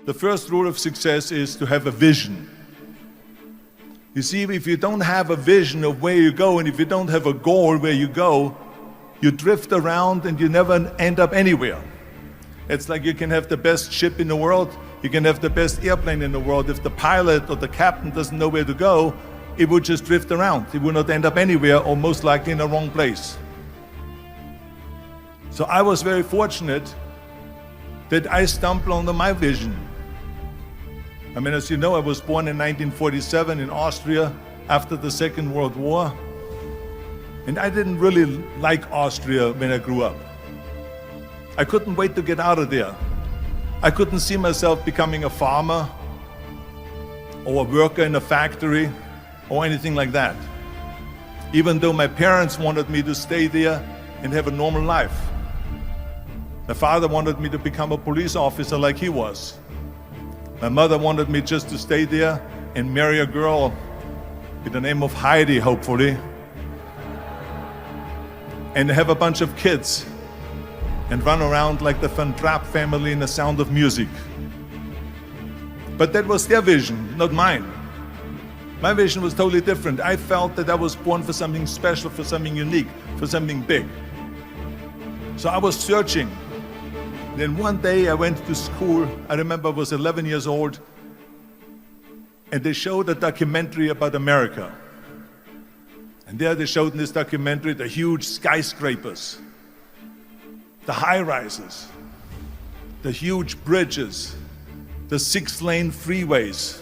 The first rule of success is to have a vision. You see, if you don't have a vision of where you go, and if you don't have a goal where you go, you drift around and you never end up anywhere. It's like you can have the best ship in the world, you can have the best airplane in the world. If the pilot or the captain doesn't know where to go, it would just drift around. It would not end up anywhere, or most likely in the wrong place. So I was very fortunate that I stumbled onto my vision. I mean, as you know, I was born in 1947 in Austria after the Second World War. And I didn't really like Austria when I grew up. I couldn't wait to get out of there. I couldn't see myself becoming a farmer or a worker in a factory or anything like that. Even though my parents wanted me to stay there and have a normal life. My father wanted me to become a police officer like he was. My mother wanted me just to stay there and marry a girl with the name of Heidi, hopefully, and have a bunch of kids and run around like the Van Trapp family in The Sound of Music. But that was their vision, not mine. My vision was totally different. I felt that I was born for something special, for something unique, for something big. So I was searching. Then one day I went to school. I remember I was 11 years old, and they showed a documentary about America. And there they showed in this documentary the huge skyscrapers, the high-rises, the huge bridges, the 6-lane freeways,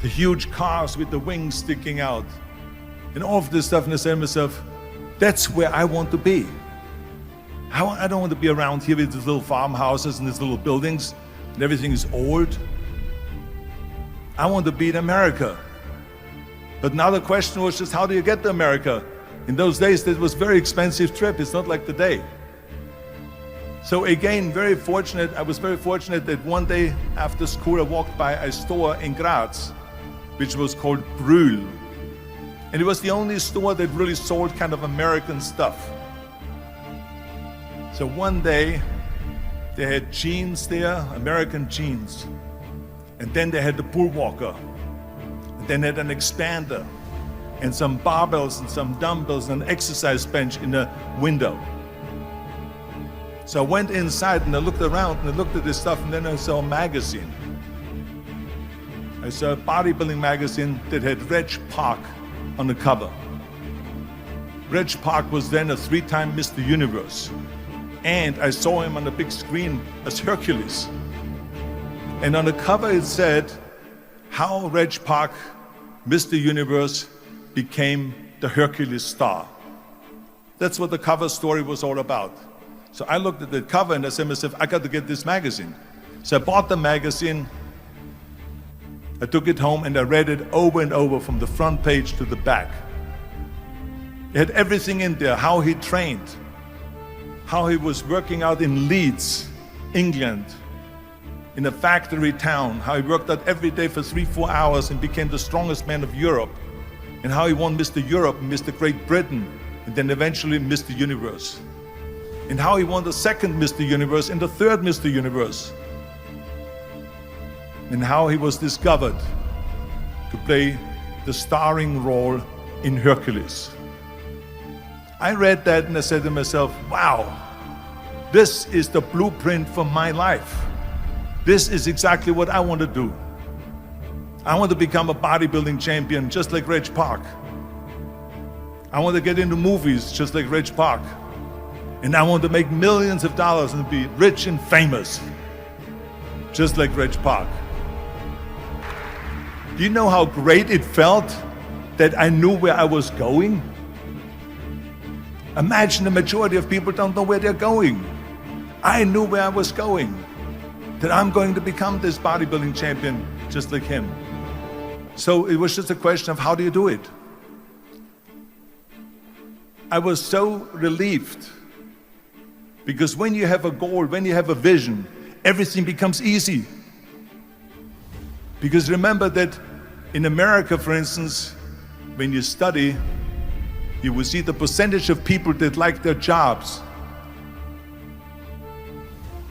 the huge cars with the wings sticking out, and all of this stuff. And I said to myself, that's where I want to be. I don't want to be around here with these little farmhouses and these little buildings and everything is old. I want to be in America. But now the question was just, how do you get to America? In those days, that was a very expensive trip. It's not like today. So again, I was very fortunate that one day after school, I walked by a store in Graz, which was called Brühl. And it was the only store that really sold kind of American stuff. So one day, they had jeans there, American jeans. And then they had the Bullwalker. And then they had an expander and some barbells and some dumbbells and an exercise bench in the window. So I went inside and I looked around and I looked at this stuff, and then I saw a magazine. I saw a bodybuilding magazine that had Reg Park on the cover. Reg Park was then a 3-time Mr. Universe. And I saw him on the big screen as Hercules. And on the cover it said, how Reg Park, Mr. Universe, became the Hercules star. That's what the cover story was all about. So I looked at the cover and I said to myself, I got to get this magazine. So I bought the magazine, I took it home and I read it over and over from the front page to the back. It had everything in there, how he trained, how he was working out in Leeds, England, in a factory town, how he worked out every day for 3-4 hours and became the strongest man of Europe, and how he won Mr. Europe and Mr. Great Britain, and then eventually Mr. Universe. And how he won the second Mr. Universe and the third Mr. Universe. And how he was discovered to play the starring role in Hercules. I read that and I said to myself, wow, this is the blueprint for my life. This is exactly what I want to do. I want to become a bodybuilding champion just like Reg Park. I want to get into movies just like Reg Park. And I want to make millions of dollars and be rich and famous just like Reg Park. Do you know how great it felt that I knew where I was going? Imagine the majority of people don't know where they're going. I knew where I was going, that I'm going to become this bodybuilding champion just like him. So it was just a question of how do you do it? I was so relieved because when you have a goal, when you have a vision, everything becomes easy. Because remember that in America, for instance, when you study, you will see the percentage of people that like their jobs.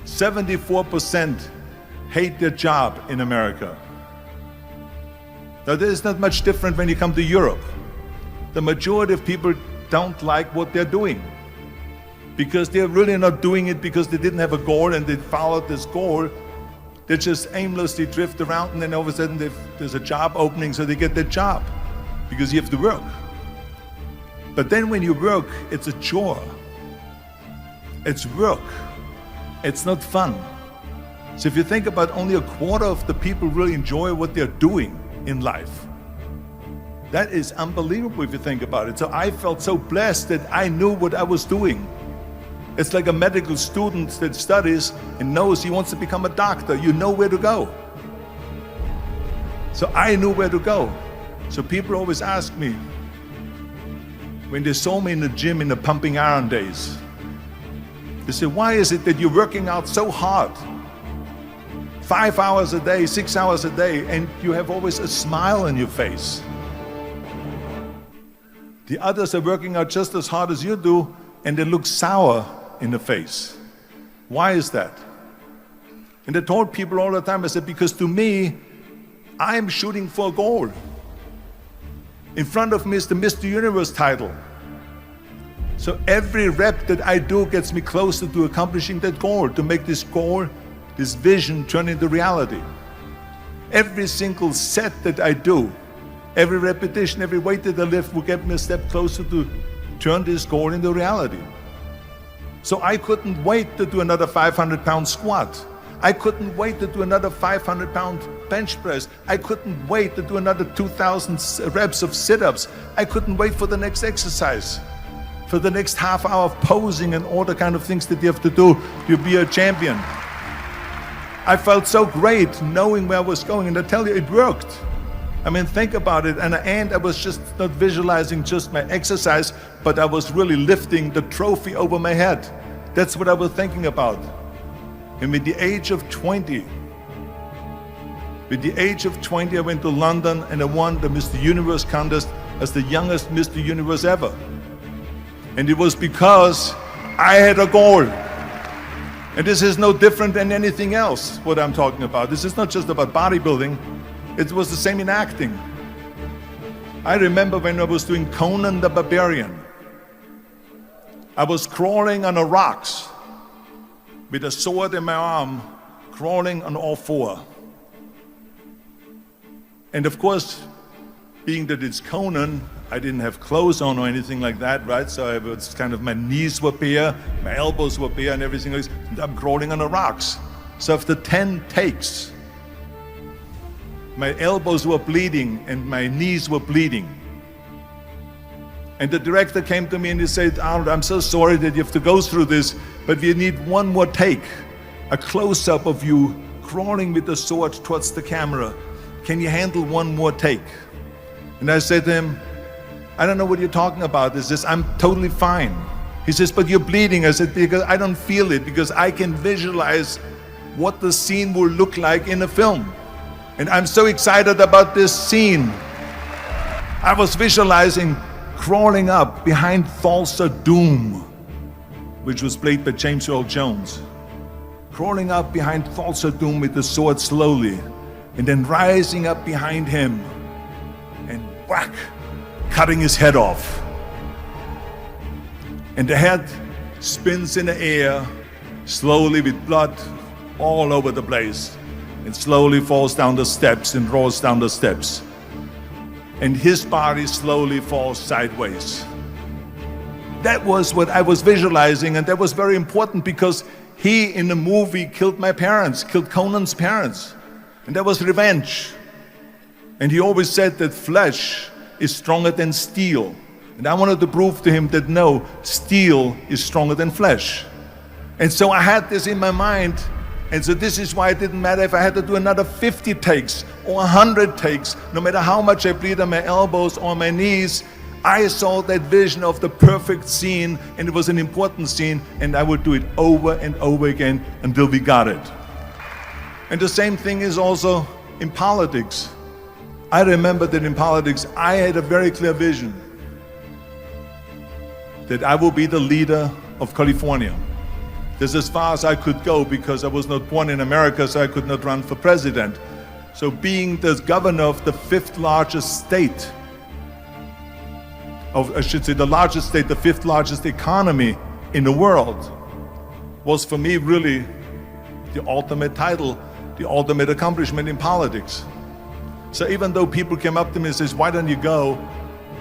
74% hate their job in America. Now, there's not much different when you come to Europe. The majority of people don't like what they're doing because they're really not doing it because they didn't have a goal and they followed this goal. They just aimlessly drift around, and then all of a sudden there's a job opening, so they get that job because you have to work. But then when you work, it's a chore. It's work. It's not fun. So if you think about, only a quarter of the people really enjoy what they're doing in life. That is unbelievable if you think about it. So I felt so blessed that I knew what I was doing. It's like a medical student that studies and knows he wants to become a doctor. You know where to go. So I knew where to go. So people always ask me, when they saw me in the gym in the pumping iron days, they say, why is it that you're working out so hard? 5 hours a day, 6 hours a day, and you have always a smile on your face. The others are working out just as hard as you do, and they look sour in the face. Why is that? And I told people all the time, I said, because to me, I'm shooting for a goal. In front of me is the Mr. Universe title. So every rep that I do gets me closer to accomplishing that goal, to make this goal, this vision, turn into reality. Every single set that I do, every repetition, every weight that I lift will get me a step closer to turn this goal into reality. So I couldn't wait to do another 500-pound squat. I couldn't wait to do another 500-pound bench press. I couldn't wait to do another 2,000 reps of sit-ups. I couldn't wait for the next exercise, for the next half hour of posing and all the kind of things that you have to do to be a champion. I felt so great knowing where I was going, and I tell you, it worked. I mean, think about it. And at the end, I was just not visualizing just my exercise, but I was really lifting the trophy over my head. That's what I was thinking about. And with the age of 20, I went to London and I won the Mr. Universe contest as the youngest Mr. Universe ever. And it was because I had a goal. And this is no different than anything else, what I'm talking about. This is not just about bodybuilding. It was the same in acting. I remember when I was doing Conan the Barbarian. I was crawling on the rocks with a sword in my arm, crawling on all four. And of course, being that it's Conan, I didn't have clothes on or anything like that, right? So it was kind of, my knees were bare, my elbows were bare and everything else. And I'm crawling on the rocks. So after 10 takes, my elbows were bleeding and my knees were bleeding. And the director came to me and he said, Arnold, I'm so sorry that you have to go through this, but we need one more take, a close-up of you crawling with the sword towards the camera. Can you handle one more take? And I said to him, I don't know what you're talking about. He says, I'm totally fine. He says, but you're bleeding. I said, because I don't feel it, because I can visualize what the scene will look like in a film. And I'm so excited about this scene. I was visualizing crawling up behind Thulsa Doom, which was played by James Earl Jones. Crawling up behind Thulsa Doom with the sword slowly, and then rising up behind him and whack, cutting his head off. And the head spins in the air, slowly with blood all over the place, and slowly falls down the steps and rolls down the steps. And his body slowly falls sideways. That was what I was visualizing, and that was very important because he, in the movie, killed my parents, killed Conan's parents. And that was revenge. And he always said that flesh is stronger than steel. And I wanted to prove to him that no, steel is stronger than flesh. And so I had this in my mind. And so this is why it didn't matter if I had to do another 50 takes or 100 takes, no matter how much I bleed on my elbows or my knees. I saw that vision of the perfect scene, and it was an important scene, and I would do it over and over again until we got it. And the same thing is also in politics. I remember that in politics, I had a very clear vision that I will be the leader of California. This is as far as I could go because I was not born in America, so I could not run for president. So being the governor of the fifth largest state, I should say the largest state, the fifth largest economy in the world, was for me really the ultimate title, the ultimate accomplishment in politics. So even though people came up to me and says, why don't you go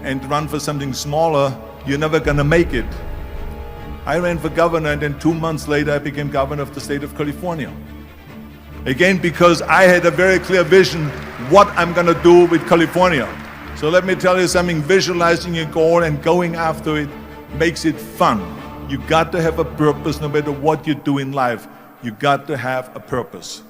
and run for something smaller, you're never gonna make it. I ran for governor, and then 2 months later I became governor of the state of California. Again, because I had a very clear vision what I'm gonna do with California. So let me tell you something, visualizing a goal and going after it makes it fun. You got to have a purpose no matter what you do in life. You got to have a purpose.